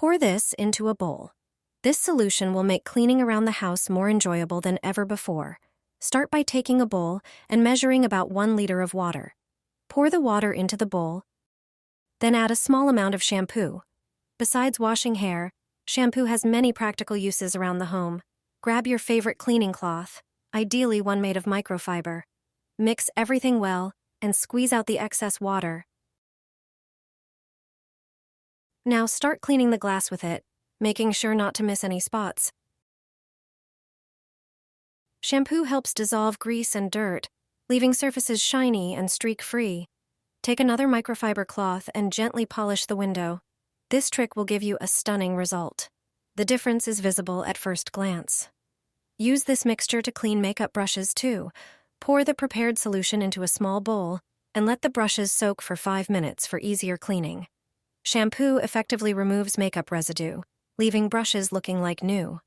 Pour this into a bowl. This solution will make cleaning around the house more enjoyable than ever before. Start by taking a bowl and measuring about 1 liter of water. Pour the water into the bowl, then add a small amount of shampoo. Besides washing hair, shampoo has many practical uses around the home. Grab your favorite cleaning cloth, ideally one made of microfiber. Mix everything well and squeeze out the excess water. Now start cleaning the glass with it, making sure not to miss any spots. Shampoo helps dissolve grease and dirt, leaving surfaces shiny and streak-free. Take another microfiber cloth and gently polish the window. This trick will give you a stunning result. The difference is visible at first glance. Use this mixture to clean makeup brushes too. Pour the prepared solution into a small bowl and let the brushes soak for 5 minutes for easier cleaning. Shampoo effectively removes makeup residue, leaving brushes looking like new.